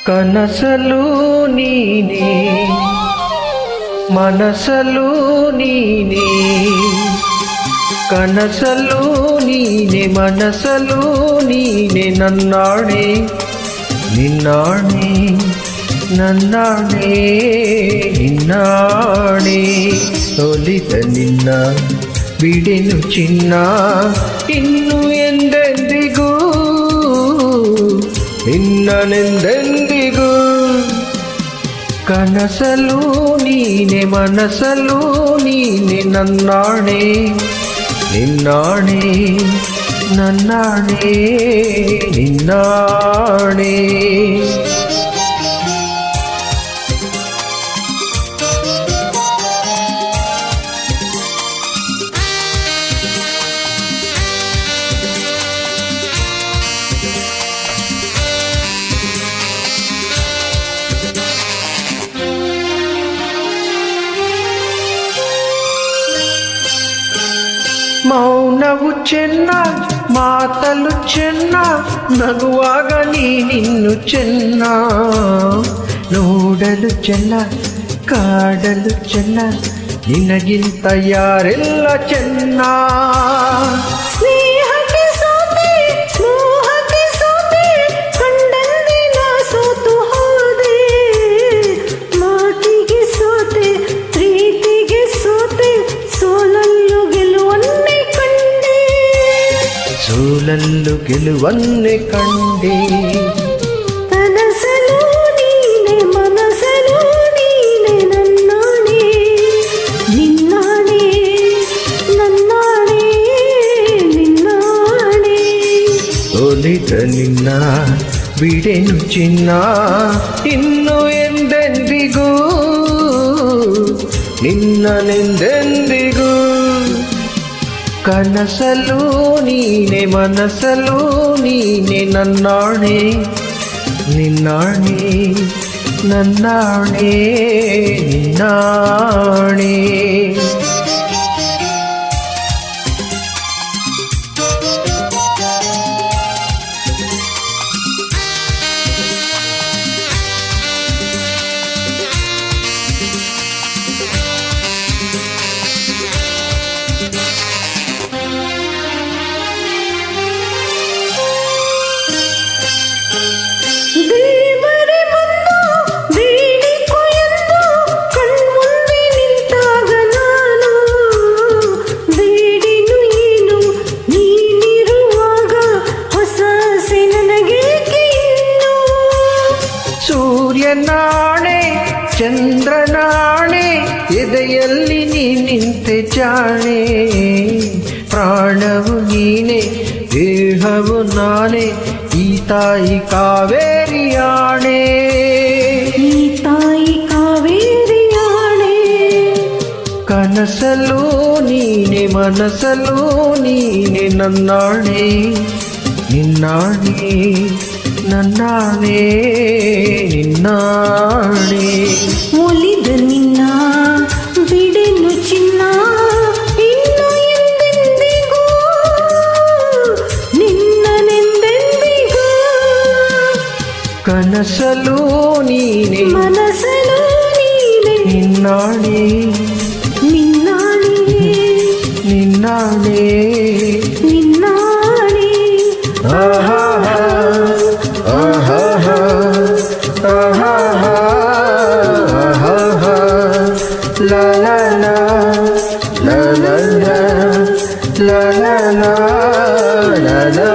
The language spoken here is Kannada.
ಕನಸಲು ನೀನೇ ಮನಸಲು ನೀನೇ ಕನಸಲು ನೀನೆ ಮನಸಲು ನೀನೆ ನನ್ನಾಣೆ ನಿನ್ನಾಣೆ ನನ್ನಾಣೆ ನಿನ್ನಾಣೆ ಒಲಿದ ನಿನ್ನ ಬಿಡೆನು ಚಿನ್ನ ಇನ್ನು ಎಂದೆಂದಿಗೂ ನಿನ್ನನೆಂದೆಂದಿಗೂ ಕನಸಲು ನೀನೆ ಮನಸಲು ನೀನೆ ನನ್ನಾಣೆ ನಿನ್ನಾಣೆ ನನ್ನಾಣೆ ನಿನ್ನಾಣೆ ಮೌನವು ಚೆನ್ನ ಮಾತಲು ಚೆನ್ನ ನಗುವಾಗ ನೀನಿನ್ನು ಚೆನ್ನ ನೋಡಲು ಚೆನ್ನ ಕಾಡಲು ಚೆನ್ನ ನಿನಗಿಂತ ಯಾರೆಲ್ಲ ಚೆನ್ನ ಸ್ನೇಹಕ್ಕೆ ಸೋತೆ ಮೋಹಕ್ಕೆ ಸೋತೆ ಕಂಡಂತೆ ನಾ ಸೋತು ಹೋದೆ ಮಾತಿಗೆ ಸೋತೆ ಪ್ರೀತಿಗೆ ಸೋತೆ ಸೋಲಲ್ಲೂ ಗೆಲುವನ್ನೇ ಕಂಡೆ ಸೋಲಲ್ಲೂ ಗೆಲುವನ್ನೇ ಕಂಡೆ ಕನಸಲು ನೀನೆ ಮನಸಲು ನೀನೆ ನನ್ನಾಣೆ ನಿನ್ನಾಣೆ ನನ್ನಾಣೆ ನಿನ್ನಾಣೆ ಒಲಿದ ನಿನ್ನ ಬಿಡೆನು ಚಿನ್ನ ಇನ್ನು ಎಂದೆಂದಿಗೂ ನಿನ್ನನೆಂದೆಂದಿಗೂ ಕನಸಲು ನೀನೆ ಮನಸಲು ನೀನೆ ನನ್ನಾಣೆ ನಿನ್ನಾಣೆ ನನ್ನಾಣೆ ನಿನ್ನಾಣೆ ದೇವರೇ ಬಂದು ಬೇಡಿಕೊ ಎಂದು ಕಣ್ಮುಂದೆ ನಿಂತಾಗ ನಾನು ಬೇಡಿನು ಏನು ನೀನಿರುವಾಗ ಹೊಸ ಆಸೆ ನನಗೇಕೆ ಇನ್ನು ಸೂರ್ಯನಾಣೆ ಚಂದ್ರನಾಣೆ ಎದೆಯಲ್ಲಿ ನೀ ನಿಂತೆ ಜಾಣೆ ಪ್ರಾಣವು ನೀನೆ ದೇಹವು ನಾನೇ ಈ ತಾಯಿ ಕಾವೇರಿಯಾಣೆ ಈ ತಾಯಿ ಕಾವೇರಿಯಾಣೆ ಕನಸಲು ನೀನೆ ಮನಸಲು ನೀನೆ ನನ್ನಾಣೆ ನಿನ್ನಾಣೆ ನನ್ನಾಣೆ ನಿನ್ನಾಣೆ ಒಲಿದ ನಿನ್ನ ಬಿಡೆನು ಚಿನ್ನ ಇನ್ನು ಎಂದೆಂದಿಗೂ ನಿನ್ನನೆಂದೆಂದಿಗೂ ಕನಸಲು ನೀನೆ ಮನಸಲು ನೀನೆ ನಿನ್ನಾಣೆ ನಿನ್ನಾಣೆ ನಿನ್ನಾಣೆ ನಿನ್ನಾಣೆ ಆಹಾ ಆಹಾ ಆಹಾ ಆಹಾ ಲಾ ಲಾ ಲಾ ಲಾ ಲಾ ಲಾ ಲಾ ಲಾ ಲಾ ಲಾ